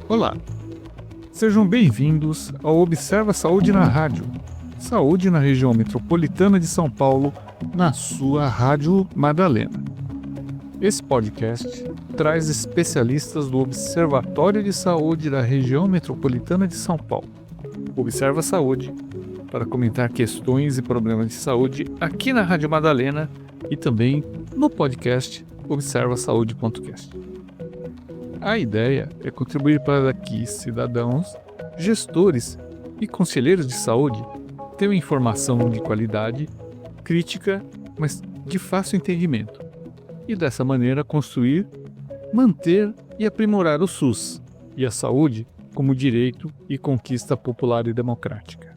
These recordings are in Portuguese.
Olá, sejam bem-vindos ao Observa Saúde na Rádio. Saúde na região metropolitana de São Paulo, na sua Rádio Madalena. Esse podcast traz especialistas do Observatório de Saúde da região metropolitana de São Paulo. Observa Saúde, para comentar questões e problemas de saúde aqui na Rádio Madalena e também no podcast observasaúde.cast. A ideia é contribuir para que cidadãos, gestores e conselheiros de saúde tenham informação de qualidade, crítica, mas de fácil entendimento, e dessa maneira construir, manter e aprimorar o SUS e a saúde como direito e conquista popular e democrática.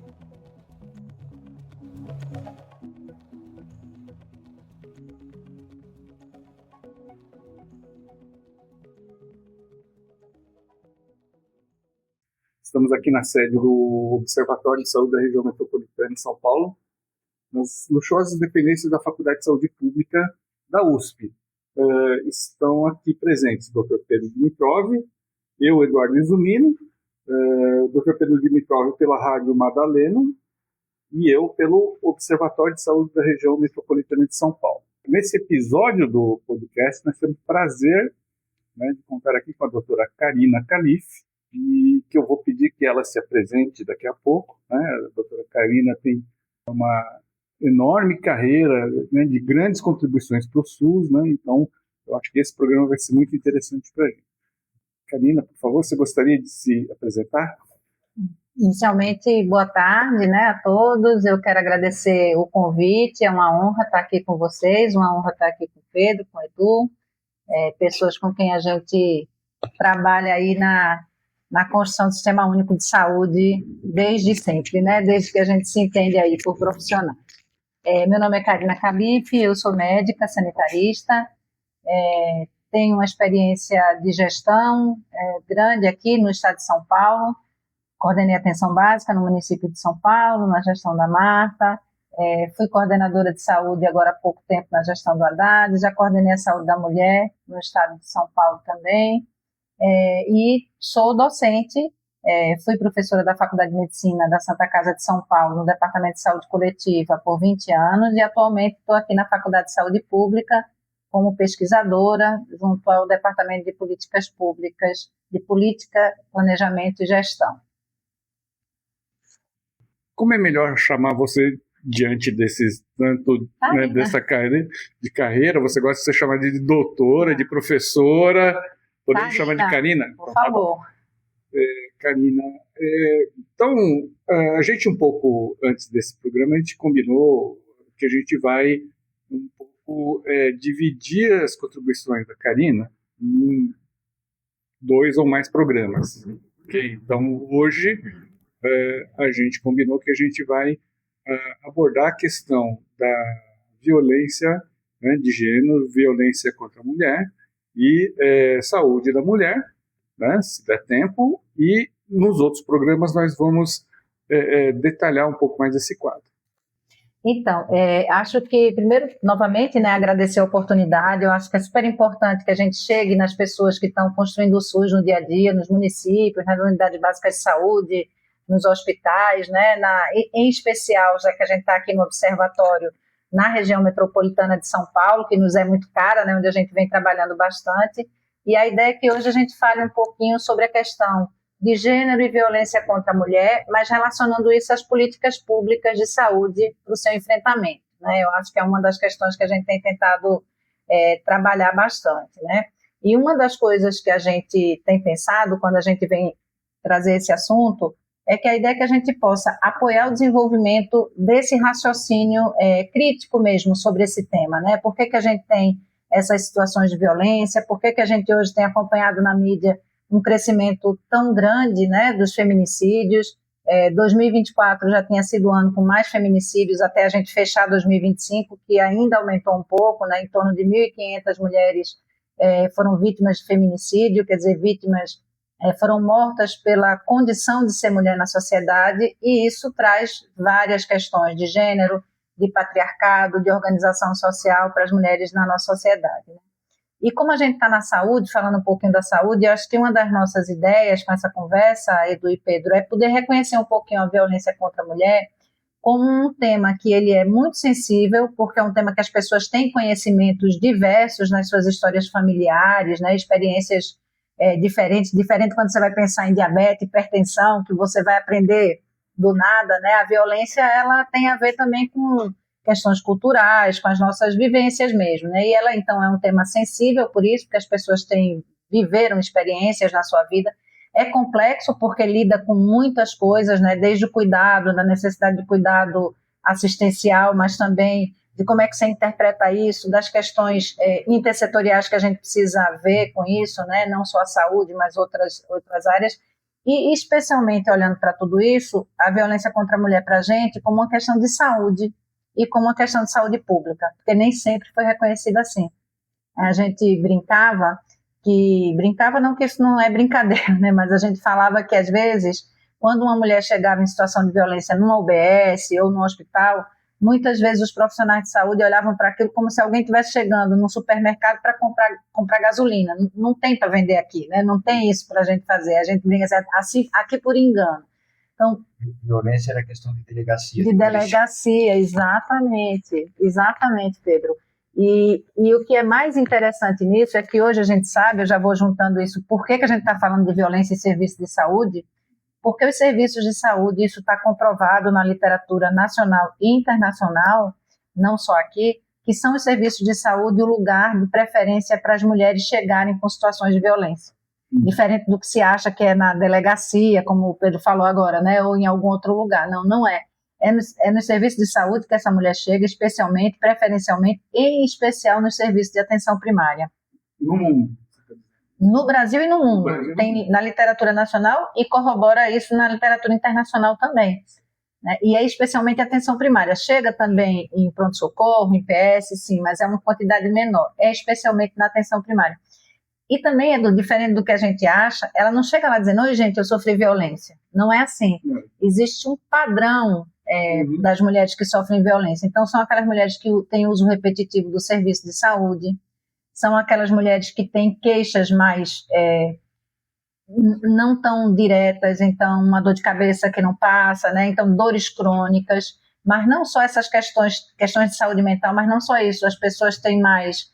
Estamos aqui na sede do Observatório de Saúde da região metropolitana de São Paulo, nas luxuosas dependências da Faculdade de Saúde Pública da USP. Estão aqui presentes o Dr. Pedro Dimitrov, eu, Eduardo Izumino, o Dr. Pedro Dimitrov pela Rádio Madalena e eu pelo Observatório de Saúde da região metropolitana de São Paulo. Nesse episódio do podcast, nós temos o prazer, de contar aqui com a doutora Karina Calife, e que eu vou pedir que ela se apresente daqui a pouco. A doutora Karina tem uma enorme carreira, de grandes contribuições para o SUS, então eu acho que esse programa vai ser muito interessante para a gente. Karina, por favor, você gostaria de se apresentar? Inicialmente, boa tarde, a todos. Eu quero agradecer o convite, é uma honra estar aqui com vocês, uma honra estar aqui com o Pedro, com o Edu, pessoas com quem a gente trabalha aí na construção do Sistema Único de Saúde desde sempre, desde que a gente se entende aí por profissionais. Meu nome é Karina Calife, eu sou médica sanitarista, tenho uma experiência de gestão grande aqui no estado de São Paulo, coordenei a atenção básica no município de São Paulo, na gestão da Marta, fui coordenadora de saúde agora há pouco tempo na gestão do Haddad, já coordenei a saúde da mulher no estado de São Paulo também, e sou docente, fui professora da Faculdade de Medicina da Santa Casa de São Paulo, no Departamento de Saúde Coletiva por 20 anos, e atualmente estou aqui na Faculdade de Saúde Pública como pesquisadora, junto ao Departamento de Políticas Públicas, de Política, Planejamento e Gestão. Como é melhor chamar você diante desses, dessa carreira? Você gosta de ser chamada de doutora, de professora? Podemos chamar de Karina? Por favor. Karina, então, a gente um pouco antes desse programa, a gente combinou que a gente vai um pouco dividir as contribuições da Karina em 2 ou mais programas. Okay? Então, hoje, a gente combinou que a gente vai abordar a questão da violência de gênero, violência contra a mulher, e saúde da mulher, se der tempo, e nos outros programas nós vamos detalhar um pouco mais esse quadro. Então, acho que, primeiro, novamente, agradecer a oportunidade. Eu acho que é super importante que a gente chegue nas pessoas que estão construindo o SUS no dia a dia, nos municípios, nas unidades básicas de saúde, nos hospitais, em especial, já que a gente está aqui no observatório, na região metropolitana de São Paulo, que nos é muito cara, onde a gente vem trabalhando bastante. E a ideia é que hoje a gente fale um pouquinho sobre a questão de gênero e violência contra a mulher, mas relacionando isso às políticas públicas de saúde para o seu enfrentamento. Eu acho que é uma das questões que a gente tem tentado trabalhar bastante. E uma das coisas que a gente tem pensado quando a gente vem trazer esse assunto é que a ideia é que a gente possa apoiar o desenvolvimento desse raciocínio crítico mesmo sobre esse tema, Por que a gente tem essas situações de violência, por que a gente hoje tem acompanhado na mídia um crescimento tão grande, dos feminicídios. 2024 já tinha sido o ano com mais feminicídios até a gente fechar 2025, que ainda aumentou um pouco, em torno de 1.500 mulheres foram vítimas de feminicídio, quer dizer, vítimas foram mortas pela condição de ser mulher na sociedade, e isso traz várias questões de gênero, de patriarcado, de organização social para as mulheres na nossa sociedade, né? E como a gente está na saúde, falando um pouquinho da saúde, eu acho que uma das nossas ideias com essa conversa, Edu e Pedro, é poder reconhecer um pouquinho a violência contra a mulher como um tema que ele é muito sensível, porque é um tema que as pessoas têm conhecimentos diversos nas suas histórias familiares, né, experiências diferentes quando você vai pensar em diabetes, hipertensão, que você vai aprender do nada, né? A violência, ela tem a ver também com questões culturais, com as nossas vivências mesmo, né? E ela, então, é um tema sensível por isso, porque as pessoas viveram experiências na sua vida. É complexo porque lida com muitas coisas, né? Desde o cuidado, da necessidade de cuidado assistencial, mas também de como é que você interpreta isso, das questões intersetoriais que a gente precisa ver com isso, né? Não só a saúde, mas outras áreas. E, especialmente olhando para tudo isso, a violência contra a mulher para a gente como uma questão de saúde e como uma questão de saúde pública, porque nem sempre foi reconhecida assim. A gente brincava não que isso não é brincadeira, né? Mas a gente falava que, às vezes, quando uma mulher chegava em situação de violência numa UBS ou no hospital, muitas vezes os profissionais de saúde olhavam para aquilo como se alguém estivesse chegando no supermercado para comprar gasolina. Não tem para vender aqui, né? Não tem isso para a gente fazer. A gente brinca assim, aqui por engano. Então, violência era questão de delegacia. De delegacia, exatamente, Pedro. E o que é mais interessante nisso é que hoje a gente sabe, eu já vou juntando isso, por que a gente está falando de violência em serviço de saúde? Porque os serviços de saúde, isso está comprovado na literatura nacional e internacional, não só aqui, que são os serviços de saúde o lugar de preferência para as mulheres chegarem com situações de violência. Diferente do que se acha que é na delegacia, como o Pedro falou agora, né, ou em algum outro lugar. Não é. É no serviço de saúde que essa mulher chega, especialmente, preferencialmente, em especial nos serviços de atenção primária. No mundo. No Brasil e no mundo. Tem na literatura nacional e corrobora isso na literatura internacional também, né? E é especialmente a atenção primária. Chega também em pronto-socorro, em PS, sim, mas é uma quantidade menor. É especialmente na atenção primária. E também, Edu, diferente do que a gente acha, ela não chega lá dizendo, oi, gente, eu sofri violência. Não é assim. Existe um padrão das mulheres que sofrem violência. Então, são aquelas mulheres que têm uso repetitivo do serviço de saúde, são aquelas mulheres que têm queixas mais não tão diretas, então uma dor de cabeça que não passa, né? Então dores crônicas, mas não só essas questões de saúde mental, mas não só isso, as pessoas têm mais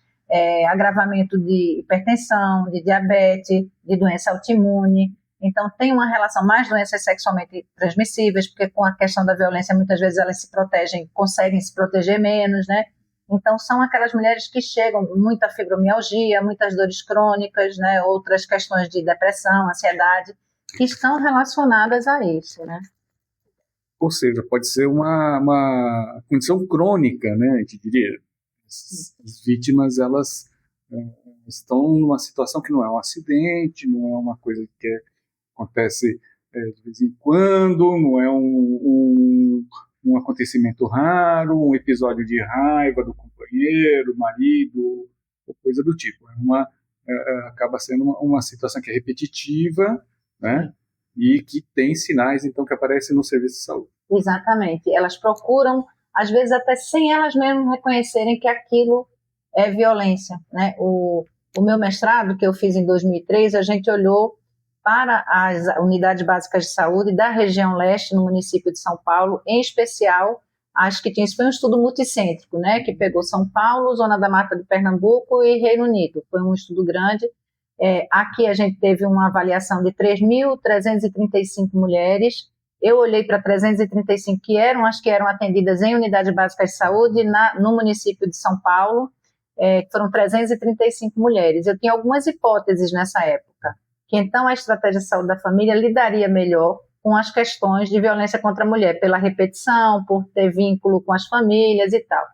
agravamento de hipertensão, de diabetes, de doença autoimune, então tem uma relação mais doenças sexualmente transmissíveis, porque com a questão da violência muitas vezes elas se protegem, conseguem se proteger menos, né? Então, são aquelas mulheres que chegam com muita fibromialgia, muitas dores crônicas, né, outras questões de depressão, ansiedade, que estão relacionadas a isso, né? Ou seja, pode ser uma condição crônica, né, a gente diria. As vítimas, elas estão numa situação que não é um acidente, não é uma coisa que acontece de vez em quando, não é um acontecimento raro, um episódio de raiva do companheiro, marido, ou coisa do tipo. Acaba sendo uma situação que é repetitiva, né? E que tem sinais, então, que aparecem no serviço de saúde. Exatamente. Elas procuram, às vezes até sem elas mesmas reconhecerem que aquilo é violência, né? O meu mestrado, que eu fiz em 2003, a gente olhou para as unidades básicas de saúde da região leste, no município de São Paulo, em especial as que tinham. Isso foi um estudo multicêntrico, né, que pegou São Paulo, Zona da Mata de Pernambuco e Reino Unido. Foi um estudo grande. Aqui a gente teve uma avaliação de 3.335 mulheres. Eu olhei para 335 que eram atendidas em unidades básicas de saúde no município de São Paulo. Foram 335 mulheres. Eu tinha algumas hipóteses nessa época, que então a estratégia de saúde da família lidaria melhor com as questões de violência contra a mulher, pela repetição, por ter vínculo com as famílias e tal.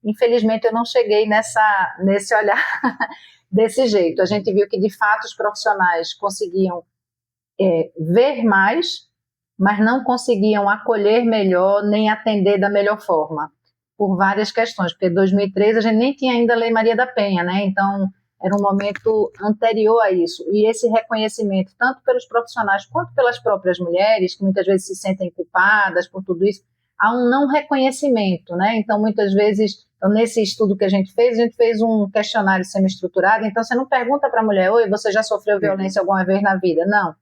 Infelizmente, eu não cheguei nesse olhar desse jeito. A gente viu que, de fato, os profissionais conseguiam ver mais, mas não conseguiam acolher melhor, nem atender da melhor forma, por várias questões, porque em 2003 a gente nem tinha ainda a Lei Maria da Penha, né? Então, era um momento anterior a isso. E esse reconhecimento, tanto pelos profissionais quanto pelas próprias mulheres, que muitas vezes se sentem culpadas por tudo isso, há um não reconhecimento, né? Então, muitas vezes, nesse estudo que a gente fez um questionário semi-estruturado, então você não pergunta para a mulher, oi, você já sofreu violência alguma vez na vida? Não.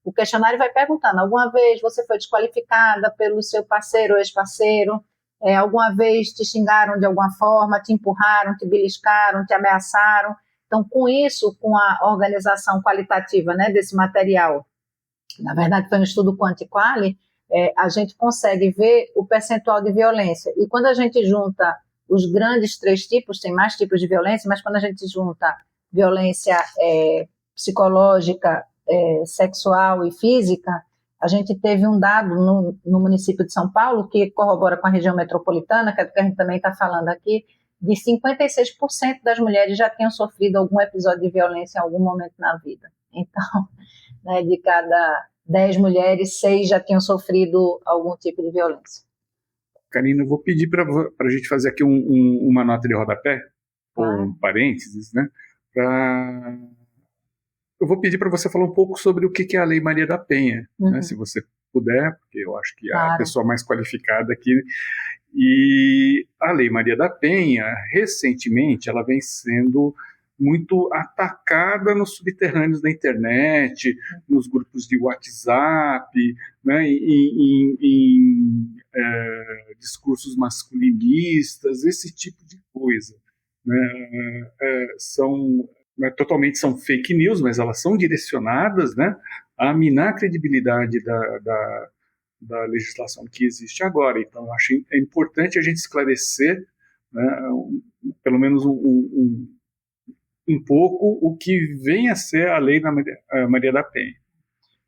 O questionário vai perguntando, alguma vez você foi desqualificada pelo seu parceiro ou ex-parceiro? Alguma vez te xingaram de alguma forma, te empurraram, te beliscaram, te ameaçaram? Então, com isso, com a organização qualitativa, né, desse material, na verdade foi um estudo quanti-quali, a gente consegue ver o percentual de violência. E quando a gente junta os grandes 3 tipos, tem mais tipos de violência, mas quando a gente junta violência psicológica, sexual e física, a gente teve um dado no município de São Paulo, que corrobora com a região metropolitana, que é do que a gente também está falando aqui, de 56% das mulheres já tinham sofrido algum episódio de violência em algum momento na vida. Então, né, de cada 10 mulheres, 6 já tinham sofrido algum tipo de violência. Karina, eu vou pedir para a gente fazer aqui uma nota de rodapé, ou um parênteses, né? Eu vou pedir para você falar um pouco sobre o que é a Lei Maria da Penha, né, se você puder, porque eu acho que é a pessoa mais qualificada aqui. E a Lei Maria da Penha, recentemente, ela vem sendo muito atacada nos subterrâneos da internet, nos grupos de WhatsApp, né, em discursos masculinistas, esse tipo de coisa. Né, totalmente são fake news, mas elas são direcionadas, né, a minar a credibilidade da legislação que existe agora. Então, eu acho importante a gente esclarecer, né, pelo menos um pouco o que vem a ser a Lei da Maria da Penha.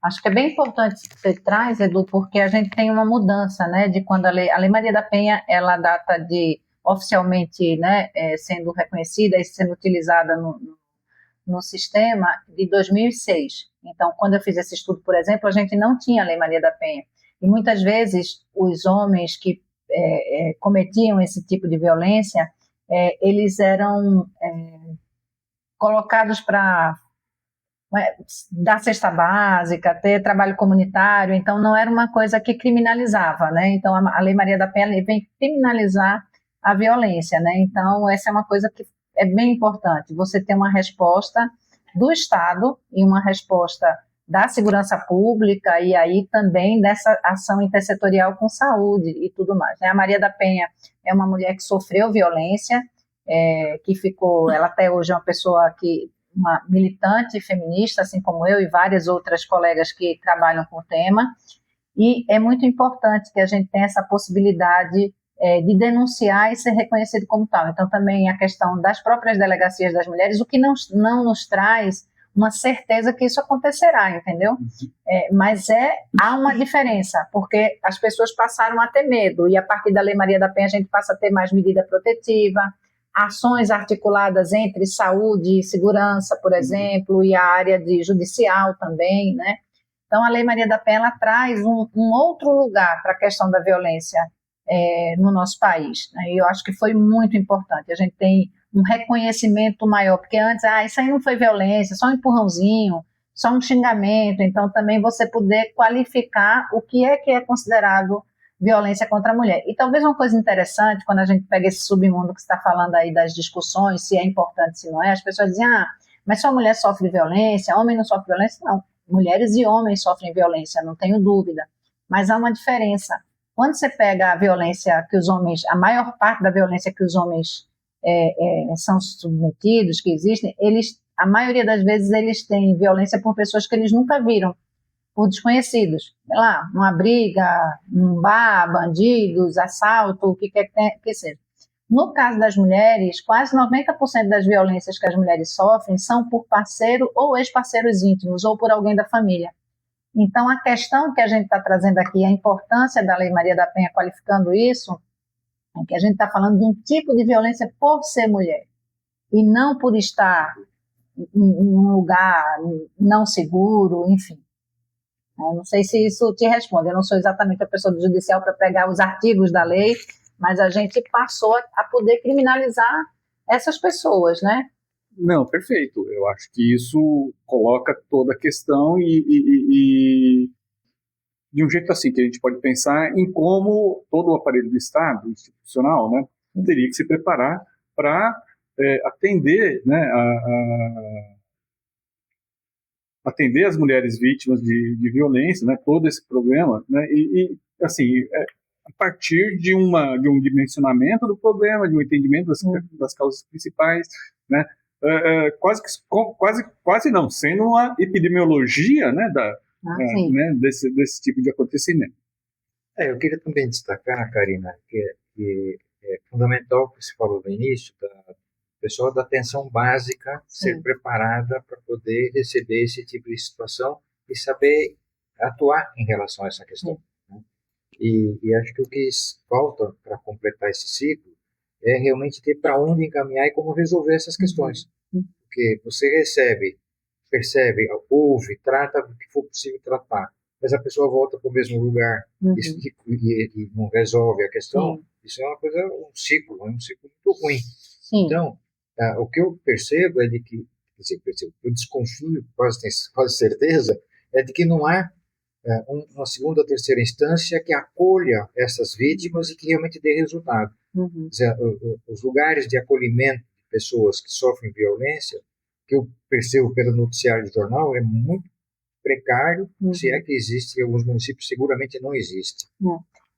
Acho que é bem importante que você traz, Edu, porque a gente tem uma mudança, né, de quando a Lei Maria da Penha, ela data de oficialmente, né, sendo reconhecida e sendo utilizada no sistema de 2006. Então, quando eu fiz esse estudo, por exemplo, a gente não tinha a Lei Maria da Penha. E muitas vezes os homens que cometiam esse tipo de violência, eles eram colocados para dar cesta básica, ter trabalho comunitário, então não era uma coisa que criminalizava, né? Então a Lei Maria da Penha vem criminalizar a violência, né? Então essa é uma coisa que é bem importante, você ter uma resposta do Estado e uma resposta da segurança pública e aí também dessa ação intersetorial com saúde e tudo mais, né? A Maria da Penha é uma mulher que sofreu violência, que ficou, ela até hoje é uma militante feminista, assim como eu e várias outras colegas que trabalham com o tema, e é muito importante que a gente tenha essa possibilidade de denunciar e ser reconhecido como tal. Então, também a questão das próprias delegacias das mulheres, o que não nos traz uma certeza que isso acontecerá, entendeu? Mas há uma diferença, porque as pessoas passaram a ter medo, e a partir da Lei Maria da Penha a gente passa a ter mais medida protetiva, ações articuladas entre saúde e segurança, por exemplo, e a área de judicial também, né? Então, a Lei Maria da Penha ela traz um outro lugar para a questão da violência no nosso país, né? E eu acho que foi muito importante. A gente tem um reconhecimento maior, porque antes, isso aí não foi violência, só um empurrãozinho, só um xingamento. Então, também você poder qualificar o que é considerado violência contra a mulher. E talvez uma coisa interessante, quando a gente pega esse submundo que você está falando aí das discussões, se é importante, se não é, as pessoas dizem, mas só mulher sofre violência, homem não sofre violência? Não, mulheres e homens sofrem violência, não tenho dúvida. Mas há uma diferença. Quando você pega a violência que os homens, a maior parte da violência que os homens são submetidos, que existem, a maioria das vezes eles têm violência por pessoas que eles nunca viram, por desconhecidos, sei lá, uma briga, um bar, bandidos, assalto, o que quer que seja. No caso das mulheres, quase 90% das violências que as mulheres sofrem são por parceiro ou ex-parceiros íntimos, ou por alguém da família. Então, a questão que a gente está trazendo aqui, a importância da Lei Maria da Penha qualificando isso, é que a gente está falando de um tipo de violência por ser mulher, e não por estar em um lugar não seguro, enfim. Eu não sei se isso te responde, eu não sou exatamente a pessoa do judicial para pegar os artigos da lei, mas a gente passou a poder criminalizar essas pessoas, né? Não, perfeito. Eu acho que isso coloca toda a questão e de um jeito assim, que a gente pode pensar em como todo o aparelho do Estado, institucional, né, teria que se preparar para atender, né, atender as mulheres vítimas de violência, né, todo esse problema, né, assim, a partir de um dimensionamento do problema, de um entendimento das causas principais, né, quase não, sendo uma epidemiologia, né, né, desse tipo de acontecimento. Eu queria também destacar, Karina, que é fundamental o que você falou no início, da pessoa da atenção básica ser preparada para poder receber esse tipo de situação e saber atuar em relação a essa questão. Né? E acho que o que falta para completar esse ciclo é realmente ter para onde encaminhar e como resolver essas questões. Porque você percebe, ouve, trata o que for possível tratar, mas a pessoa volta para o mesmo lugar e não resolve a questão. Isso é uma coisa, um ciclo muito ruim. Então, o que eu percebo é de que, eu desconfio, quase certeza, é de que não há uma segunda ou terceira instância que acolha essas vítimas e que realmente dê resultado. Quer dizer, os lugares de acolhimento de pessoas que sofrem violência, que eu percebo pelo noticiário do jornal, é muito precário, se é que existe, em alguns municípios seguramente não existe.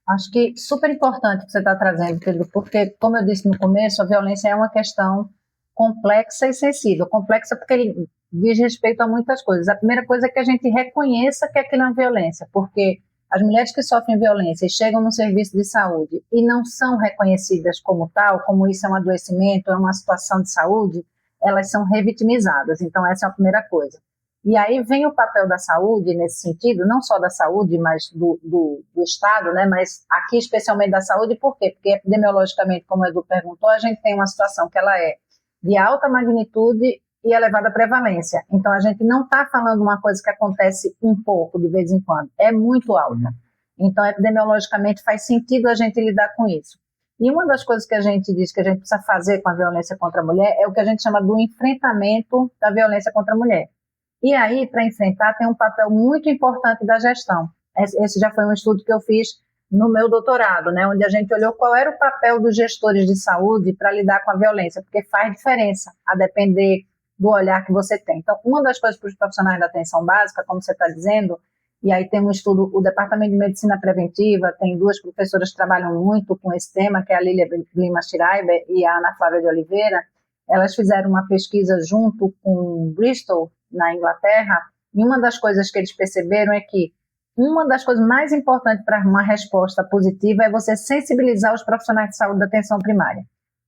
Acho que super importante que você está trazendo, Pedro, porque, como eu disse no começo, a violência é uma questão complexa e sensível. Complexa porque ele diz respeito a muitas coisas. A primeira coisa é que a gente reconheça que aquilo é uma violência, porque as mulheres que sofrem violência e chegam no serviço de saúde e não são reconhecidas como tal, como isso é um adoecimento, é uma situação de saúde, elas são revitimizadas. Então, essa é a primeira coisa. E aí vem o papel da saúde nesse sentido, não só da saúde, mas do Estado, né? Mas aqui especialmente da saúde, por quê? Porque epidemiologicamente, como o Edu perguntou, a gente tem uma situação que ela é de alta magnitude e elevada prevalência. Então, a gente não está falando uma coisa que acontece um pouco, de vez em quando, é muito alta. Então, epidemiologicamente, faz sentido a gente lidar com isso. E uma das coisas que a gente diz que a gente precisa fazer com a violência contra a mulher é o que a gente chama do enfrentamento da violência contra a mulher. E aí, para enfrentar, tem um papel muito importante da gestão. Esse já foi um estudo que eu fiz no meu doutorado, né, onde a gente olhou qual era o papel dos gestores de saúde para lidar com a violência, porque faz diferença, a depender do olhar que você tem. Então, uma das coisas para os profissionais da atenção básica, como você está dizendo, e aí tem um estudo, o Departamento de Medicina Preventiva, tem duas professoras que trabalham muito com esse tema, que é a Lília Lima Schreiber e a Ana Flávia de Oliveira. Elas fizeram uma pesquisa junto com Bristol, na Inglaterra, e uma das coisas que eles perceberam é que uma das coisas mais importantes para uma resposta positiva é você sensibilizar os profissionais de saúde da atenção primária.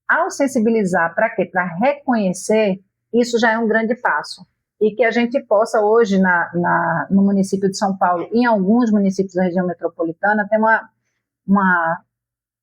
Ao sensibilizar, para quê? Para reconhecer, isso já é um grande passo. E que a gente possa hoje, no município de São Paulo, em alguns municípios da região metropolitana, ter uma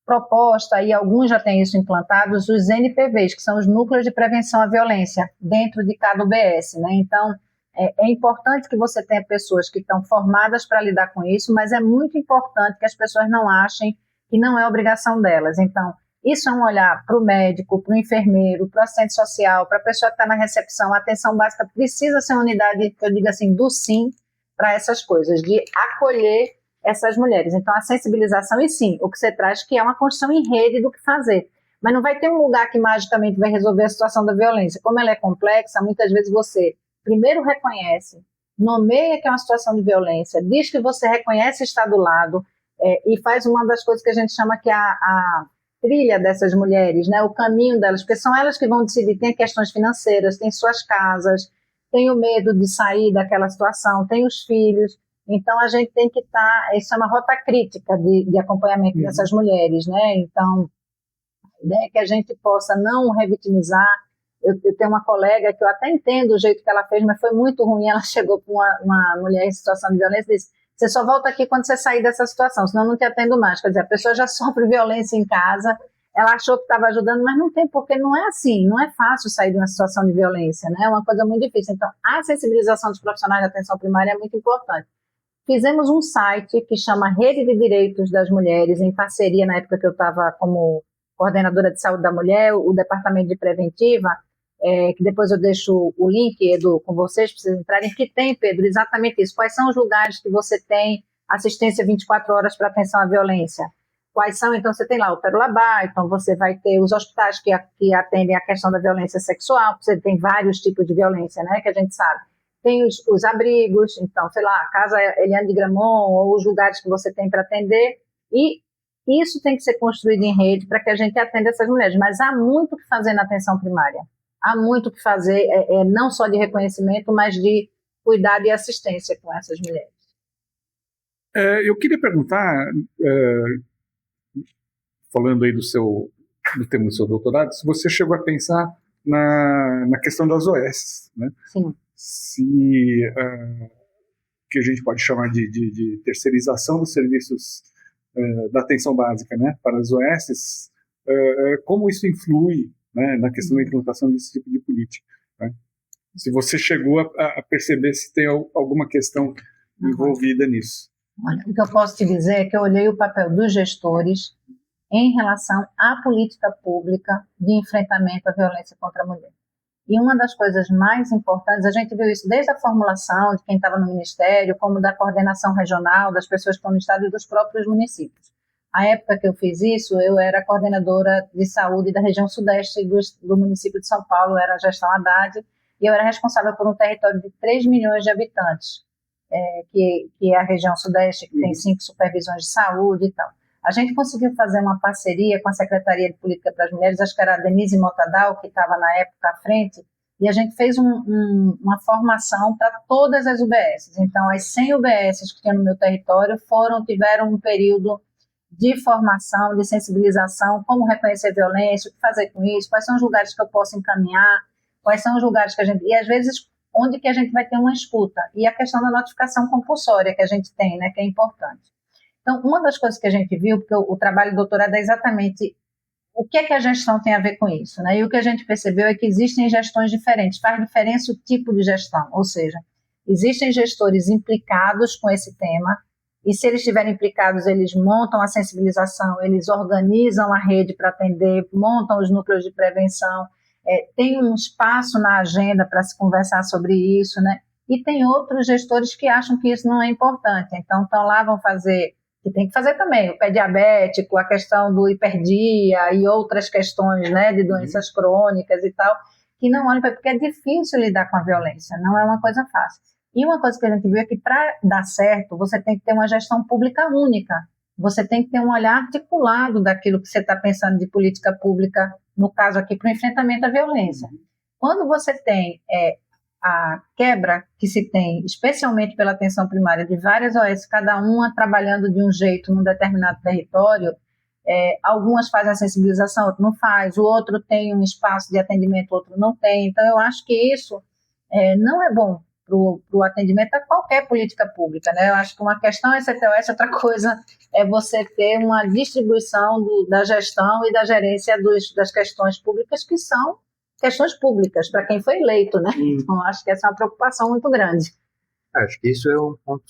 proposta, e alguns já têm isso implantados, os NPVs, que são os Núcleos de Prevenção à Violência, dentro de cada UBS, né? Então, é importante que você tenha pessoas que estão formadas para lidar com isso, mas é muito importante que as pessoas não achem que não é obrigação delas. Então, isso é um olhar para o médico, para o enfermeiro, para o assistente social, para a pessoa que está na recepção. A atenção básica precisa ser uma unidade, que eu digo assim, do sim para essas coisas, de acolher essas mulheres. Então, a sensibilização, e sim, o que você traz, que é uma construção em rede do que fazer. Mas não vai ter um lugar que magicamente vai resolver a situação da violência. Como ela é complexa, muitas vezes você primeiro reconhece, nomeia que é uma situação de violência, diz que você reconhece estar do lado, e faz uma das coisas que a gente chama que é a trilha dessas mulheres, né, o caminho delas, porque são elas que vão decidir. Tem questões financeiras, tem suas casas, tem o medo de sair daquela situação, tem os filhos. Então, a gente tem que estar, isso é uma rota crítica de acompanhamento dessas mulheres, né? Então, a ideia é que a gente possa não revitimizar. Eu tenho uma colega que eu até entendo o jeito que ela fez, mas foi muito ruim. Ela chegou com uma mulher em situação de violência e disse: você só volta aqui quando você sair dessa situação, senão eu não te atendo mais. Quer dizer, a pessoa já sofre violência em casa, ela achou que estava ajudando, mas não tem, porque não é assim, não é fácil sair de uma situação de violência, né? É uma coisa muito difícil. Então, a sensibilização dos profissionais de atenção primária é muito importante. Fizemos um site que chama Rede de Direitos das Mulheres, em parceria, na época que eu estava como coordenadora de saúde da mulher, o Departamento de Preventiva. que depois eu deixo o link, Edu, com vocês, para vocês entrarem, que tem, Pedro, exatamente isso. Quais são os lugares que você tem assistência 24 horas para atenção à violência? Quais são? Então, você tem lá o Pérola Bar, então você vai ter os hospitais que atendem a questão da violência sexual, você tem vários tipos de violência, né, que a gente sabe. Tem os abrigos, então, sei lá, a Casa Eliane de Gramont, ou os lugares que você tem para atender, e isso tem que ser construído em rede para que a gente atenda essas mulheres. Mas há muito o que fazer na atenção primária. Há muito o que fazer, não só de reconhecimento, mas de cuidado e assistência com essas mulheres. Eu queria perguntar, falando aí do tema do seu doutorado, se você chegou a pensar na questão das OS, né? Sim. Que a gente pode chamar de terceirização dos serviços da atenção básica, né, para as OS, como isso influi, né, na questão da implantação desse tipo de política, né? Se você chegou a perceber se tem alguma questão envolvida nisso. Olha, o que eu posso te dizer é que eu olhei o papel dos gestores em relação à política pública de enfrentamento à violência contra a mulher. E uma das coisas mais importantes, a gente viu isso desde a formulação de quem estava no Ministério, como da coordenação regional, das pessoas que estão no Estado e dos próprios municípios. A época que eu fiz isso, eu era coordenadora de saúde da região sudeste do município de São Paulo, era a gestão Haddad, e eu era responsável por um território de 3 milhões de habitantes, que é a região sudeste, que tem 5 supervisões de saúde e tal. A gente conseguiu fazer uma parceria com a Secretaria de Política para as Mulheres, acho que era a Denise Motadal, que estava na época à frente, e a gente fez uma formação para todas as UBSs. Então, as 100 UBSs que tinham no meu território tiveram um período de formação, de sensibilização, como reconhecer a violência, o que fazer com isso, quais são os lugares que eu posso encaminhar, quais são os lugares que a gente... E, às vezes, onde que a gente vai ter uma escuta. E a questão da notificação compulsória que a gente tem, né, que é importante. Então, uma das coisas que a gente viu, porque o trabalho do doutorado é exatamente o que é que a gestão tem a ver com isso, né? E o que a gente percebeu é que existem gestões diferentes, faz diferença o tipo de gestão, ou seja, existem gestores implicados com esse tema, e se eles estiverem implicados, eles montam a sensibilização, eles organizam a rede para atender, montam os núcleos de prevenção, tem um espaço na agenda para se conversar sobre isso, né? E tem outros gestores que acham que isso não é importante, então estão lá, vão fazer... que tem que fazer também, o pé diabético, a questão do hiperdia e outras questões, né, de doenças crônicas e tal, que não olham para... porque é difícil lidar com a violência, não é uma coisa fácil. E uma coisa que a gente viu é que para dar certo, você tem que ter uma gestão pública única, você tem que ter um olhar articulado daquilo que você está pensando de política pública, no caso aqui, para o enfrentamento à violência. Quando você tem... a quebra que se tem, especialmente pela atenção primária, de várias OS, cada uma trabalhando de um jeito num determinado território, algumas fazem a sensibilização, outro não faz, o outro tem um espaço de atendimento, o outro não tem. Então, eu acho que isso não é bom para o atendimento a qualquer política pública, né? Eu acho que uma questão é CTOS, outra coisa é você ter uma distribuição da gestão e da gerência das questões públicas, que são questões públicas, para quem foi eleito, né? Então, acho que essa é uma preocupação muito grande. Acho que isso é um ponto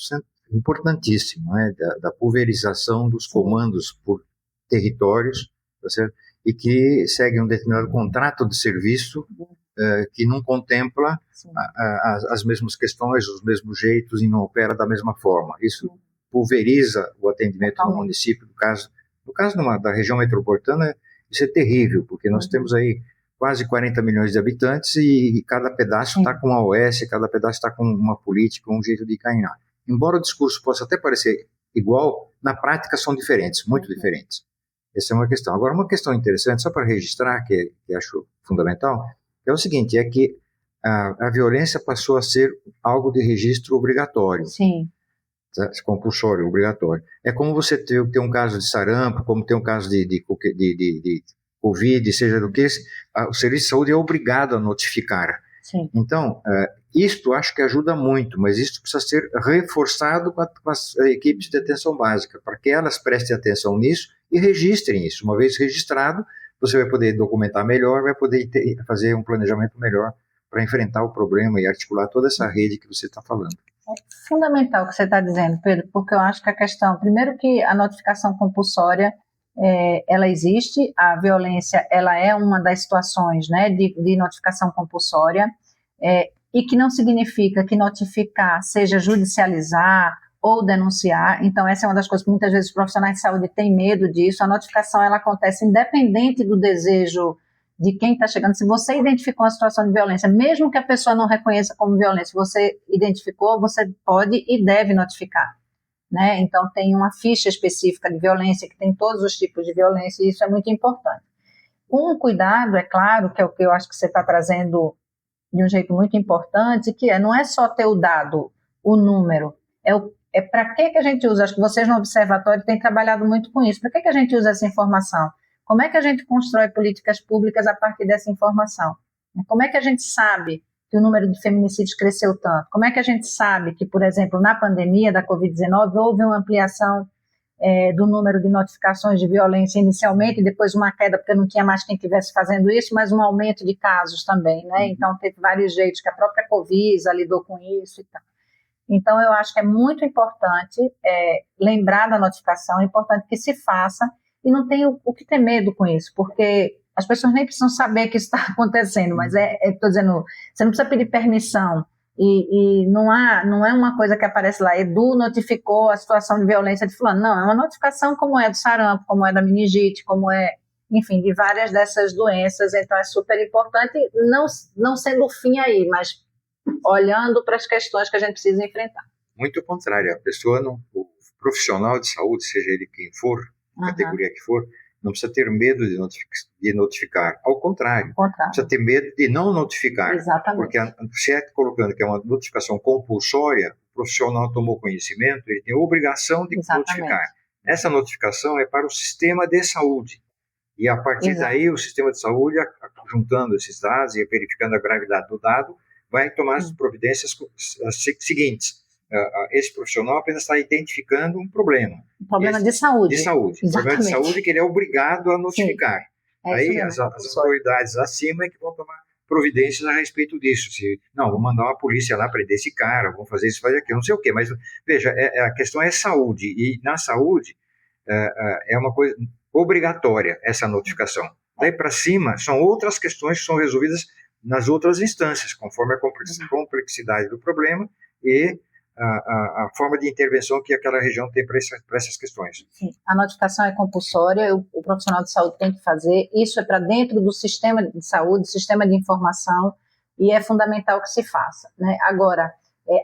importantíssimo, né? Da pulverização dos comandos por territórios, tá certo? E que segue um determinado contrato de serviço que não contempla as mesmas questões, os mesmos jeitos e não opera da mesma forma. Isso pulveriza o atendimento no município. No caso da região metropolitana, isso é terrível, porque nós temos aí quase 40 milhões de habitantes e cada pedaço está com uma OS, cada pedaço está com uma política, um jeito de caminhar. Embora o discurso possa até parecer igual, na prática são diferentes, muito diferentes. Essa é uma questão. Agora, uma questão interessante, só para registrar, que acho fundamental, é o seguinte, é que a violência passou a ser algo de registro obrigatório. Sim. Compulsório, obrigatório. É como você ter um caso de sarampo, como ter um caso de Covid, seja do que, o Serviço de Saúde é obrigado a notificar. Sim. Então, isto acho que ajuda muito, mas isto precisa ser reforçado com as equipes de atenção básica, para que elas prestem atenção nisso e registrem isso. Uma vez registrado, você vai poder documentar melhor, vai poder fazer um planejamento melhor para enfrentar o problema e articular toda essa rede que você está falando. É fundamental o que você está dizendo, Pedro, porque eu acho que a questão, primeiro que a notificação compulsória ela existe, a violência ela é uma das situações, né, de notificação compulsória, e que não significa que notificar seja judicializar ou denunciar. Então essa é uma das coisas que muitas vezes os profissionais de saúde têm medo disso. A notificação ela acontece independente do desejo de quem está chegando. Se você identificou uma situação de violência, mesmo que a pessoa não reconheça como violência, você identificou, você pode e deve notificar, né? Então tem uma ficha específica de violência que tem todos os tipos de violência, e isso é muito importante. Um cuidado, é claro, que é o que eu acho que você está trazendo de um jeito muito importante, que não é só ter o dado, o número, para que a gente usa. Acho que vocês no Observatório têm trabalhado muito com isso. Para que a gente usa essa informação? Como é que a gente constrói políticas públicas a partir dessa informação? Como é que a gente sabe que o número de feminicídios cresceu tanto? Como é que a gente sabe que, por exemplo, na pandemia da Covid-19, houve uma ampliação do número de notificações de violência inicialmente, e depois uma queda, porque não tinha mais quem estivesse fazendo isso, mas um aumento de casos também, né? Então, teve vários jeitos que a própria Covisa lidou com isso e tal. Então, eu acho que é muito importante lembrar da notificação, é importante que se faça, e não tem o que ter medo com isso, porque as pessoas nem precisam saber que isso está acontecendo, mas estou dizendo, você não precisa pedir permissão, e não é uma coisa que aparece lá, Edu notificou a situação de violência de fulano, não, é uma notificação como é do sarampo, como é da meningite, como é, enfim, de várias dessas doenças. Então é super importante, não sendo o fim aí, mas olhando para as questões que a gente precisa enfrentar. Muito ao contrário, a pessoa, o profissional de saúde, seja ele quem for, categoria que for, não precisa ter medo de notificar. Ao contrário, precisa ter medo de não notificar. Exatamente. Porque se é colocando que é uma notificação compulsória, o profissional tomou conhecimento, ele tem a obrigação de notificar. Essa notificação é para o sistema de saúde. E a partir daí, o sistema de saúde, juntando esses dados e verificando a gravidade do dado, vai tomar as providências seguintes. Esse profissional apenas está identificando um problema. Um problema de saúde. De saúde. Um problema de saúde que ele é obrigado a notificar. Aí as autoridades acima é que vão tomar providências a respeito disso. Vou mandar uma polícia lá prender esse cara, vão fazer isso, fazer aquilo, não sei o quê. Mas, veja, a questão é saúde. E na saúde é uma coisa obrigatória essa notificação. Daí para cima são outras questões que são resolvidas nas outras instâncias, conforme a complexidade do problema e a forma de intervenção que aquela região tem para essas questões. Sim, a notificação é compulsória, o profissional de saúde tem que fazer, isso é para dentro do sistema de saúde, sistema de informação, e é fundamental que se faça, né? Agora,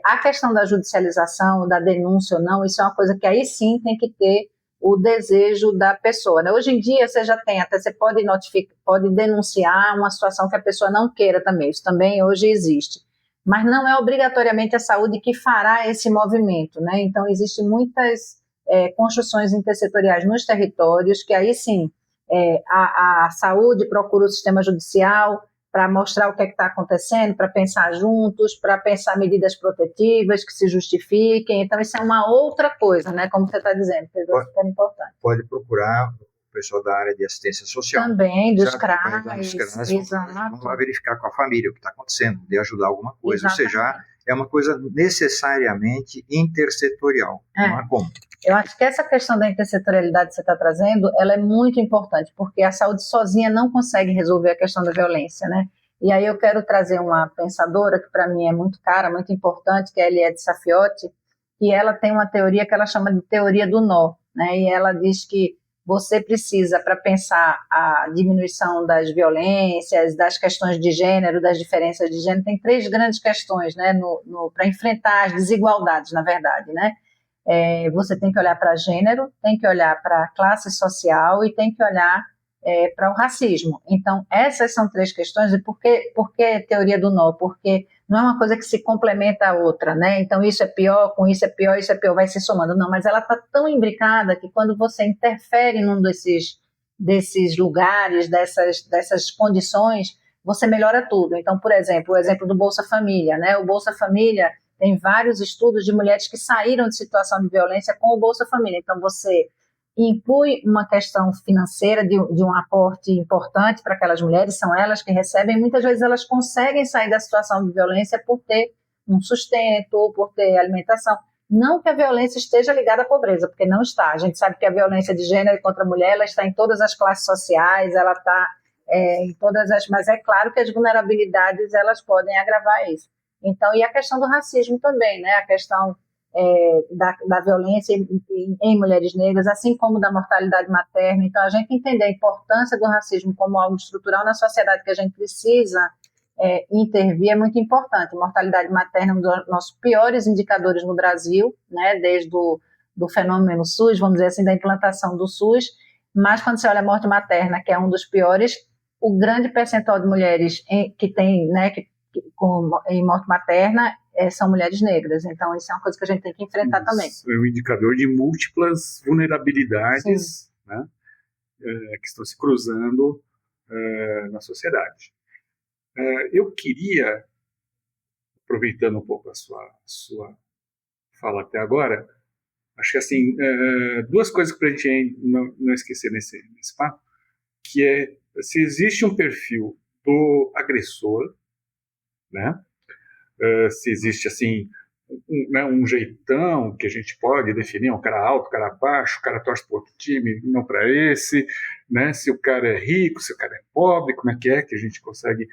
a questão da judicialização, da denúncia ou não, isso é uma coisa que aí sim tem que ter o desejo da pessoa, né? Hoje em dia você já tem, até você pode denunciar uma situação que a pessoa não queira também, isso também hoje existe. Mas não é obrigatoriamente a saúde que fará esse movimento, né? Então, existem muitas construções intersetoriais nos territórios, que aí sim, a saúde procura o sistema judicial para mostrar o que está acontecendo, para pensar juntos, para pensar medidas protetivas que se justifiquem. Então, isso é uma outra coisa, né? Como você está dizendo, que é super importante. Pode procurar o pessoal da área de assistência social. Também, dos CRAs. Vamos lá verificar com a família o que está acontecendo, de ajudar alguma coisa. Exatamente. Ou seja, é uma coisa necessariamente intersetorial, não há como. Eu acho que essa questão da intersetorialidade que você está trazendo, ela é muito importante, porque a saúde sozinha não consegue resolver a questão da violência, né? E aí eu quero trazer uma pensadora que para mim é muito cara, muito importante, que é a Eliette Saffioti, e ela tem uma teoria que ela chama de teoria do nó, né? E ela diz que você precisa, para pensar a diminuição das violências, das questões de gênero, das diferenças de gênero, tem 3 grandes questões, né, para enfrentar as desigualdades, na verdade, né? Você tem que olhar para gênero, tem que olhar para a classe social e tem que olhar para o racismo. Então, essas são 3 questões. E por que teoria do nó? Porque não é uma coisa que se complementa a outra, né? Então, isso é pior, com isso é pior, vai se somando. Não, mas ela está tão imbricada que quando você interfere num desses lugares, dessas condições, você melhora tudo. Então, por exemplo, o exemplo do Bolsa Família, né? O Bolsa Família tem vários estudos de mulheres que saíram de situação de violência com o Bolsa Família. Então, você inclui uma questão financeira de um aporte importante para aquelas mulheres, são elas que recebem, muitas vezes elas conseguem sair da situação de violência por ter um sustento, ou por ter alimentação. Não que a violência esteja ligada à pobreza, porque não está. A gente sabe que a violência de gênero contra a mulher ela está em todas as classes sociais, ela está em todas as... Mas é claro que as vulnerabilidades elas podem agravar isso. Então, e a questão do racismo também, né? A questão da violência em mulheres negras, assim como da mortalidade materna. Então, a gente entender a importância do racismo como algo estrutural na sociedade que a gente precisa intervir é muito importante. Mortalidade materna é um dos nossos piores indicadores no Brasil, né, desde do fenômeno SUS, vamos dizer assim, da implantação do SUS, mas quando você olha a morte materna, que é um dos piores, o grande percentual de mulheres que tem, né, em morte materna são mulheres negras. Então, isso é uma coisa que a gente tem que enfrentar também. É um indicador de múltiplas vulnerabilidades, né, que estão se cruzando na sociedade. Eu queria, aproveitando um pouco a sua fala até agora, acho que assim, duas coisas para a gente não esquecer nesse papo, que é se existe um perfil do agressor, né? Se existe assim um jeitão que a gente pode definir, um cara alto, um cara baixo, o cara torce para outro time, não para esse, né? Se o cara é rico, se o cara é pobre, como é que a gente consegue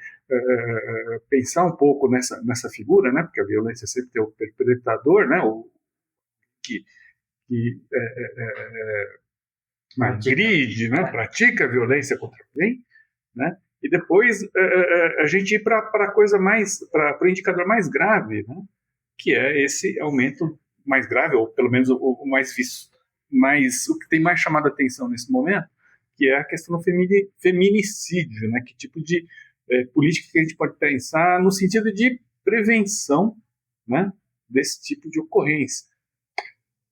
pensar um pouco nessa figura, né? Porque a violência sempre tem o perpetrador, né? O que agride, né? Pratica violência contra alguém, né? E depois a gente ir para a coisa para o indicador mais grave, né? Que é esse aumento mais grave, ou pelo menos o mais visto, o que tem mais chamado a atenção nesse momento, que é a questão do feminicídio, né? Que tipo de política que a gente pode pensar no sentido de prevenção, né? Desse tipo de ocorrência.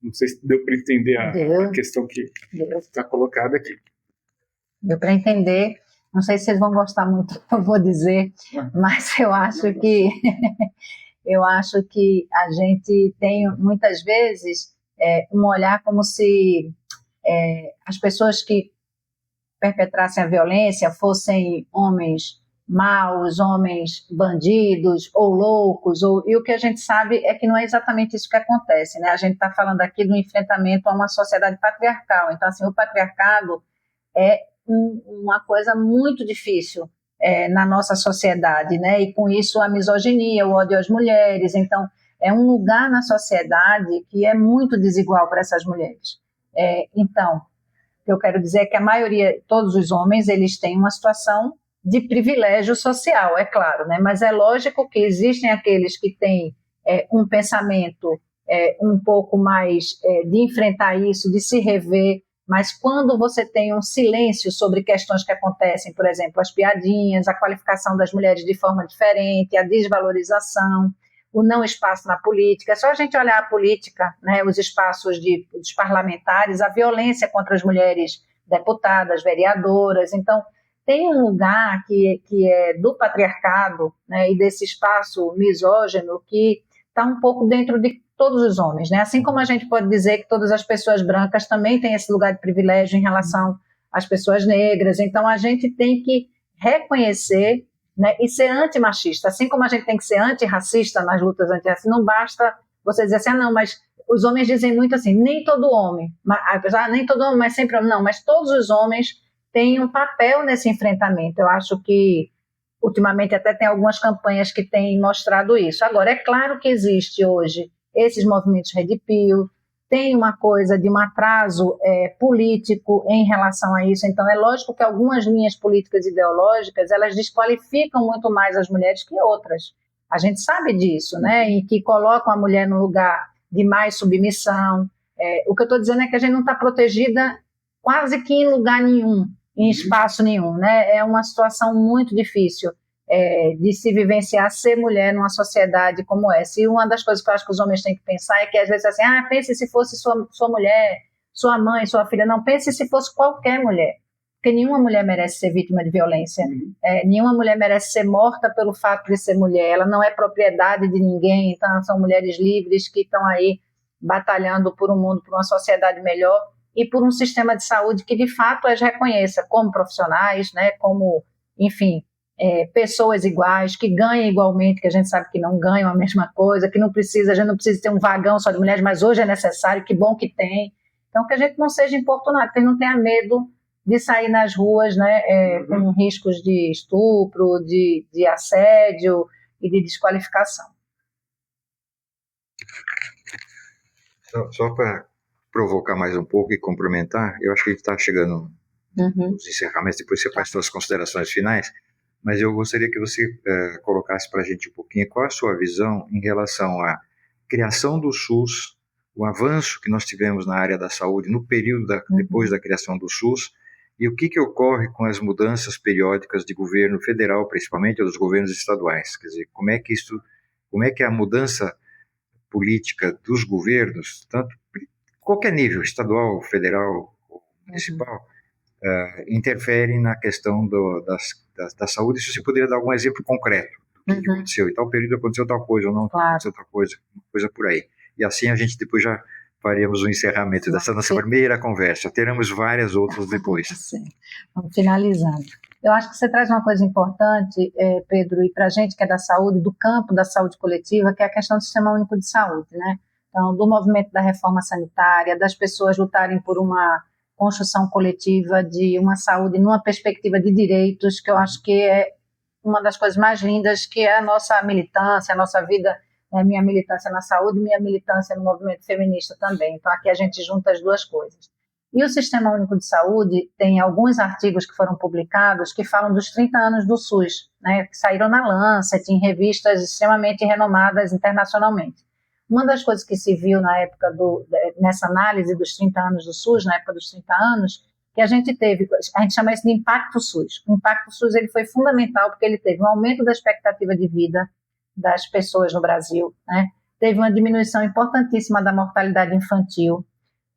Não sei se deu para entender a questão que está colocada aqui. Deu para entender. Não sei se vocês vão gostar muito do que eu vou dizer, mas eu acho que a gente tem, muitas vezes, um olhar como se as pessoas que perpetrassem a violência fossem homens maus, homens bandidos ou loucos, e o que a gente sabe é que não é exatamente isso que acontece, né? A gente está falando aqui do enfrentamento a uma sociedade patriarcal. Então, assim, o patriarcado é uma coisa muito difícil na nossa sociedade, né? E com isso a misoginia, o ódio às mulheres. Então, é um lugar na sociedade que é muito desigual para essas mulheres. Então, o que eu quero dizer é que a maioria, todos os homens, eles têm uma situação de privilégio social, é claro, né? Mas é lógico que existem aqueles que têm um pensamento um pouco mais de enfrentar isso, de se rever. Mas quando você tem um silêncio sobre questões que acontecem, por exemplo, as piadinhas, a qualificação das mulheres de forma diferente, a desvalorização, o não espaço na política, é só a gente olhar a política, né, os espaços dos parlamentares, a violência contra as mulheres deputadas, vereadoras. Então, tem um lugar que é do patriarcado, né, e desse espaço misógino que está um pouco dentro de todos os homens, né? Assim como a gente pode dizer que todas as pessoas brancas também têm esse lugar de privilégio em relação às pessoas negras. Então, a gente tem que reconhecer, né, e ser antimachista. Assim como a gente tem que ser antirracista nas lutas antirracistas, não basta você dizer assim, não, mas os homens dizem muito assim, nem todo homem, mas sempre homem, não, mas todos os homens têm um papel nesse enfrentamento. Eu acho que ultimamente até tem algumas campanhas que têm mostrado isso. Agora, é claro que existe hoje esses movimentos Red Pill, tem uma coisa de um atraso político em relação a isso. Então, é lógico que algumas linhas políticas ideológicas, elas desqualificam muito mais as mulheres que outras. A gente sabe disso, né? E que colocam a mulher no lugar de mais submissão. O que eu estou dizendo é que a gente não está protegida quase que em lugar nenhum, em espaço nenhum, né? É uma situação muito difícil de se vivenciar ser mulher numa sociedade como essa. E uma das coisas que eu acho que os homens têm que pensar é que às vezes assim, pense se fosse sua mulher, sua mãe, sua filha. Não, pense se fosse qualquer mulher, porque nenhuma mulher merece ser vítima de violência, nenhuma mulher merece ser morta pelo fato de ser mulher. Ela não é propriedade de ninguém. Então são mulheres livres que estão aí batalhando por um mundo, por uma sociedade melhor e por um sistema de saúde que de fato as reconheça como profissionais, né, como, enfim, pessoas iguais, que ganhem igualmente, que a gente sabe que não ganham a mesma coisa, que a gente não precisa ter um vagão só de mulheres, mas hoje é necessário, que bom que tem. Então, que a gente não seja importunado, que a gente não tenha medo de sair nas ruas, né, com riscos de estupro, de assédio e de desqualificação. Só para provocar mais um pouco e complementar, eu acho que a gente está chegando nos encerramentos, depois você faz suas considerações finais, mas eu gostaria que você colocasse para a gente um pouquinho qual a sua visão em relação à criação do SUS, o avanço que nós tivemos na área da saúde no período depois da criação do SUS, e o que ocorre com as mudanças periódicas de governo federal, principalmente, ou dos governos estaduais. Quer dizer, como é que a mudança política dos governos, tanto qualquer nível, estadual, federal ou municipal, interfere na questão da saúde. Se você poderia dar algum exemplo concreto do que aconteceu, em tal período aconteceu tal coisa, ou não aconteceu tal coisa, uma coisa por aí. E assim a gente depois já faremos o encerramento dessa nossa primeira conversa. Teremos várias outras depois. Sim. Vamos finalizando. Eu acho que você traz uma coisa importante, Pedro, e para a gente que é da saúde, do campo da saúde coletiva, que é a questão do Sistema Único de Saúde, né? Então, do movimento da reforma sanitária, das pessoas lutarem por uma construção coletiva de uma saúde numa perspectiva de direitos, que eu acho que é uma das coisas mais lindas, que é a nossa militância, a nossa vida, minha militância na saúde, minha militância no movimento feminista também. Então, aqui a gente junta as duas coisas. E o Sistema Único de Saúde tem alguns artigos que foram publicados que falam dos 30 anos do SUS, né, que saíram na Lancet, em revistas extremamente renomadas internacionalmente. Uma das coisas que se viu na época nessa análise dos 30 anos do SUS, na época dos 30 anos, que a gente chama isso de impacto SUS. O impacto SUS ele foi fundamental porque ele teve um aumento da expectativa de vida das pessoas no Brasil, né? Teve uma diminuição importantíssima da mortalidade infantil,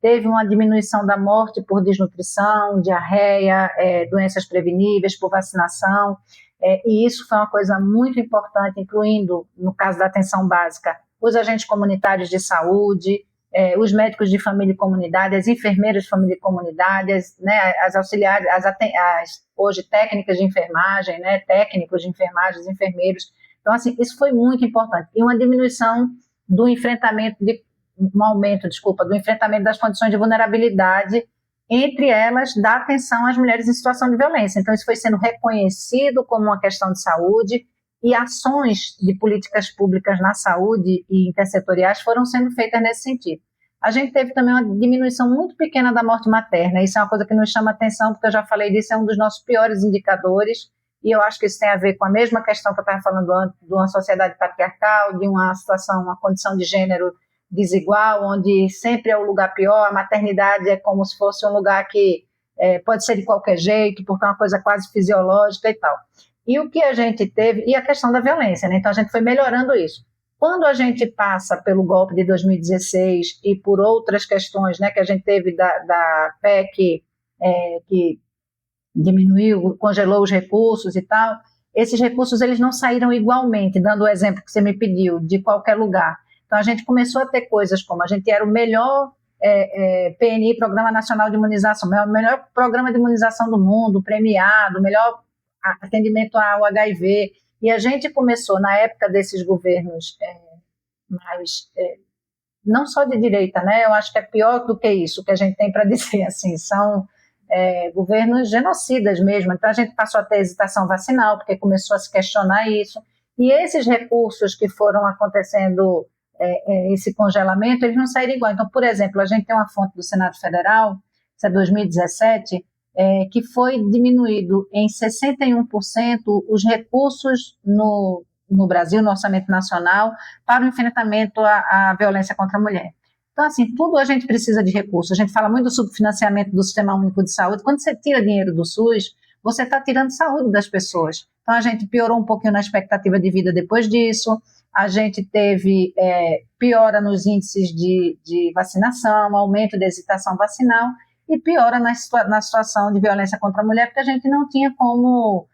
teve uma diminuição da morte por desnutrição, diarreia, doenças preveníveis, por vacinação, e isso foi uma coisa muito importante, incluindo, no caso da atenção básica, os agentes comunitários de saúde, os médicos de família e comunidade, as enfermeiras de família e comunidade, as auxiliares, hoje técnicas de enfermagem, né, técnicos de enfermagem, os enfermeiros. Então, assim, isso foi muito importante. E uma diminuição do enfrentamento, do enfrentamento das condições de vulnerabilidade, entre elas, da atenção às mulheres em situação de violência. Então, isso foi sendo reconhecido como uma questão de saúde e ações de políticas públicas na saúde e intersetoriais foram sendo feitas nesse sentido. A gente teve também uma diminuição muito pequena da morte materna. Isso é uma coisa que nos chama atenção, porque eu já falei disso, é um dos nossos piores indicadores. E eu acho que isso tem a ver com a mesma questão que eu estava falando antes, de uma sociedade patriarcal, de uma situação, uma condição de gênero desigual, onde sempre é o lugar pior, a maternidade é como se fosse um lugar que pode ser de qualquer jeito, porque é uma coisa quase fisiológica e tal. E o que a gente teve, e a questão da violência, né? Então a gente foi melhorando isso. Quando a gente passa pelo golpe de 2016 e por outras questões, né, que a gente teve da PEC, que diminuiu, congelou os recursos e tal, esses recursos eles não saíram igualmente, dando o exemplo que você me pediu, de qualquer lugar. Então a gente começou a ter coisas como, a gente era o melhor PNI, Programa Nacional de Imunização, o melhor programa de imunização do mundo, premiado, o melhor atendimento ao HIV, e a gente começou, na época desses governos não só de direita, né, eu acho que é pior do que isso, que a gente tem para dizer, assim, são governos genocidas mesmo. Então a gente passou a ter hesitação vacinal, porque começou a se questionar isso, e esses recursos que foram acontecendo, esse congelamento, eles não saíram igual. Então, por exemplo, a gente tem uma fonte do Senado Federal, isso é 2017, que foi diminuído em 61% os recursos no Brasil, no orçamento nacional, para o enfrentamento à violência contra a mulher. Então, assim, tudo a gente precisa de recursos. A gente fala muito do subfinanciamento do Sistema Único de Saúde. Quando você tira dinheiro do SUS, você está tirando saúde das pessoas. Então, a gente piorou um pouquinho na expectativa de vida depois disso. A gente teve piora nos índices de vacinação, aumento da hesitação vacinal, e piora na situação de violência contra a mulher, porque a gente não tinha como,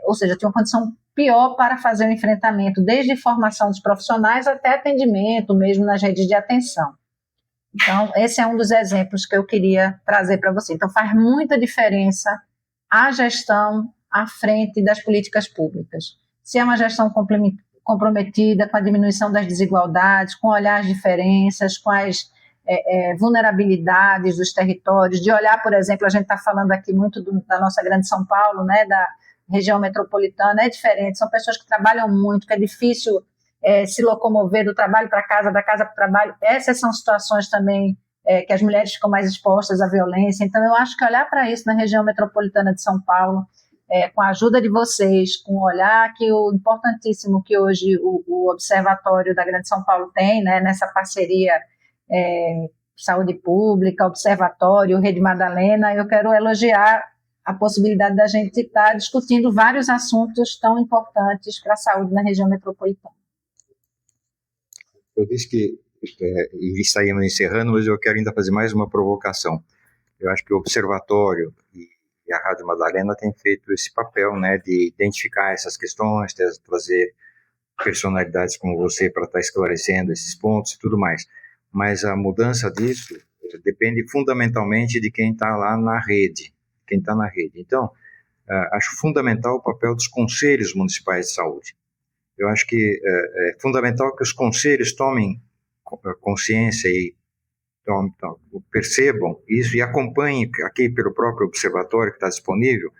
ou seja, tinha uma condição pior para fazer o enfrentamento, desde formação dos profissionais até atendimento, mesmo nas redes de atenção. Então, esse é um dos exemplos que eu queria trazer para você. Então, faz muita diferença a gestão à frente das políticas públicas. Se é uma gestão comprometida com a diminuição das desigualdades, com olhar as diferenças, com as vulnerabilidades dos territórios, de olhar, por exemplo, a gente está falando aqui muito da nossa grande São Paulo, né, da região metropolitana, é diferente, são pessoas que trabalham muito, que é difícil se locomover do trabalho para casa, da casa para o trabalho. Essas são situações também que as mulheres ficam mais expostas à violência. Então, eu acho que olhar para isso na região metropolitana de São Paulo, com a ajuda de vocês, com o olhar que o importantíssimo que hoje o Observatório da Grande São Paulo tem, né, nessa parceria Saúde Pública, Observatório, Rede Madalena, eu quero elogiar a possibilidade da gente estar discutindo vários assuntos tão importantes para a saúde na região metropolitana. Eu disse que estaríamos encerrando, mas eu quero ainda fazer mais uma provocação. Eu acho que o Observatório e a Rádio Madalena têm feito esse papel, né, de identificar essas questões, trazer personalidades como você para estar esclarecendo esses pontos e tudo mais. Mas a mudança disso depende fundamentalmente de quem está lá na rede, Então, acho fundamental o papel dos conselhos municipais de saúde. Eu acho que é fundamental que os conselhos tomem consciência e percebam isso e acompanhem aqui pelo próprio observatório que está disponível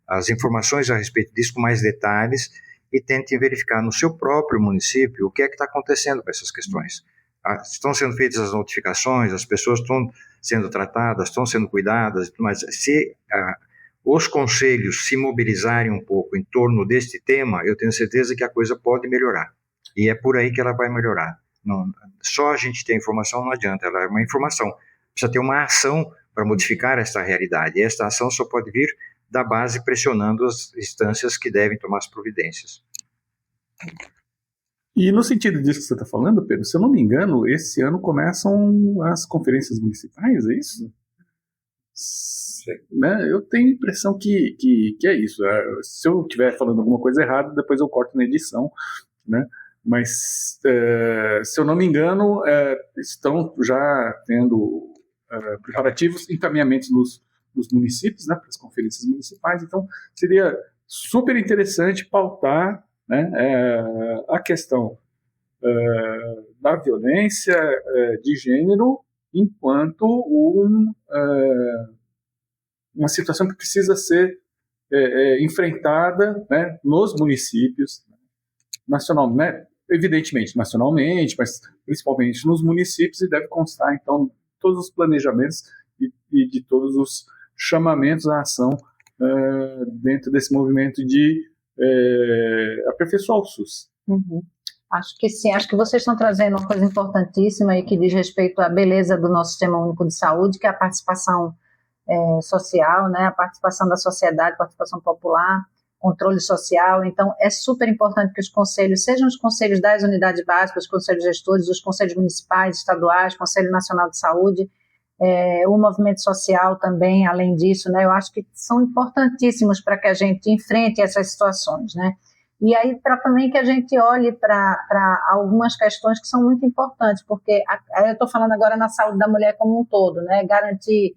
as informações a respeito disso com mais detalhes e tentem verificar no seu próprio município o que é que está acontecendo com essas questões. Estão sendo feitas as notificações, as pessoas estão sendo tratadas, estão sendo cuidadas, mas se os conselhos se mobilizarem um pouco em torno deste tema, eu tenho certeza que a coisa pode melhorar. E é por aí que ela vai melhorar. Não, só a gente ter informação não adianta, ela é uma informação. Precisa ter uma ação para modificar esta realidade. E esta ação só pode vir da base pressionando as instâncias que devem tomar as providências. E no sentido disso que você está falando, Pedro, se eu não me engano, esse ano começam as conferências municipais, é isso? Né? Eu tenho a impressão que é isso. Se eu estiver falando alguma coisa errada, depois eu corto na edição, né? Mas, se eu não me engano, estão já tendo preparativos, encaminhamentos nos municípios, né, para as conferências municipais. Então, seria super interessante pautar, né, a questão da violência de gênero enquanto uma situação que precisa ser enfrentada, né, nos municípios, né, evidentemente nacionalmente, mas principalmente nos municípios, e deve constar, então, todos os planejamentos e de todos os chamamentos à ação dentro desse movimento de aperfeiçoar o SUS. Uhum. Acho que sim, acho que vocês estão trazendo uma coisa importantíssima e que diz respeito à beleza do nosso Sistema Único de Saúde, que é a participação social, né, a participação da sociedade, a participação popular, controle social. Então, é super importante que os conselhos, sejam os conselhos das unidades básicas, os conselhos gestores, os conselhos municipais, estaduais, Conselho Nacional de Saúde, o movimento social também, além disso, né, eu acho que são importantíssimos para que a gente enfrente essas situações, né? E aí, para também que a gente olhe para algumas questões que são muito importantes, porque eu estou falando agora na saúde da mulher como um todo, né? Garantir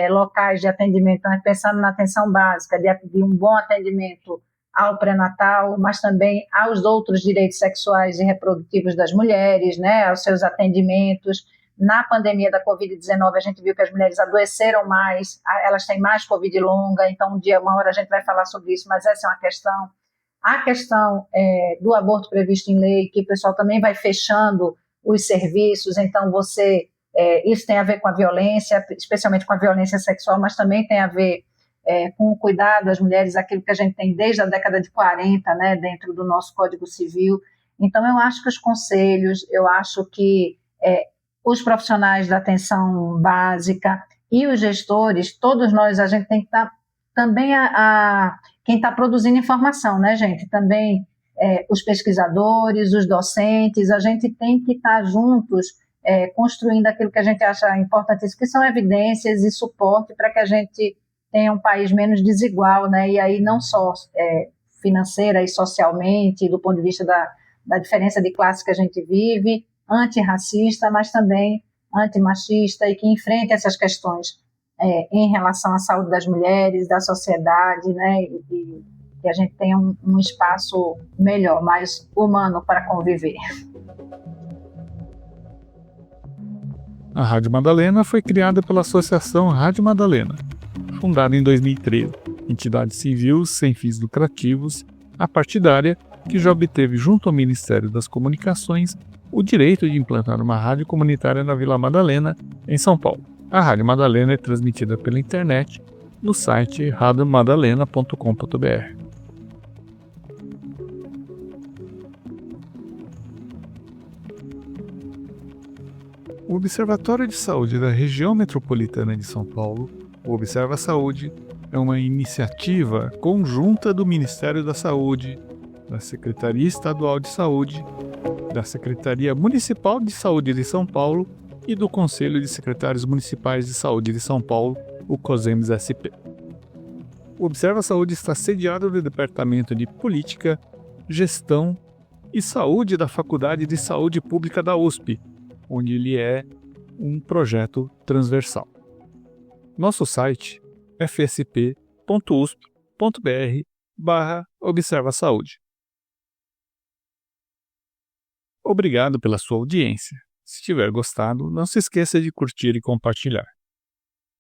locais de atendimento, né? Pensando na atenção básica, de um bom atendimento ao pré-natal, mas também aos outros direitos sexuais e reprodutivos das mulheres, né? Aos seus atendimentos. Na pandemia da Covid-19, a gente viu que as mulheres adoeceram mais, elas têm mais Covid longa, então uma hora a gente vai falar sobre isso, mas essa é uma questão. A questão do aborto previsto em lei, que o pessoal também vai fechando os serviços, então isso tem a ver com a violência, especialmente com a violência sexual, mas também tem a ver com o cuidado das mulheres, aquilo que a gente tem desde a década de 40, né, dentro do nosso Código Civil. Então, eu acho que os conselhos, eu acho que os profissionais da atenção básica e os gestores, todos nós, a gente tem que estar também quem está produzindo informação, né, gente? Também os pesquisadores, os docentes, a gente tem que estar juntos construindo aquilo que a gente acha importantíssimo, que são evidências e suporte para que a gente tenha um país menos desigual, né? E aí não só financeira e socialmente, do ponto de vista da diferença de classe que a gente vive, antirracista, mas também antimachista, e que enfrente essas questões em relação à saúde das mulheres, da sociedade, né, a gente tenha um espaço melhor, mais humano para conviver. A Rádio Madalena foi criada pela Associação Rádio Madalena, fundada em 2013, entidade civil sem fins lucrativos, apartidária, que já obteve junto ao Ministério das Comunicações o direito de implantar uma rádio comunitária na Vila Madalena, em São Paulo. A Rádio Madalena é transmitida pela internet no site radiomadalena.com.br. O Observatório de Saúde da Região Metropolitana de São Paulo, o Observa Saúde, é uma iniciativa conjunta do Ministério da Saúde, da Secretaria Estadual de Saúde, da Secretaria Municipal de Saúde de São Paulo e do Conselho de Secretários Municipais de Saúde de São Paulo, o COSEMS-SP. O Observa Saúde está sediado no Departamento de Política, Gestão e Saúde da Faculdade de Saúde Pública da USP, onde ele é um projeto transversal. Nosso site é fsp.usp.br/Observa Saúde. Obrigado pela sua audiência. Se tiver gostado, não se esqueça de curtir e compartilhar.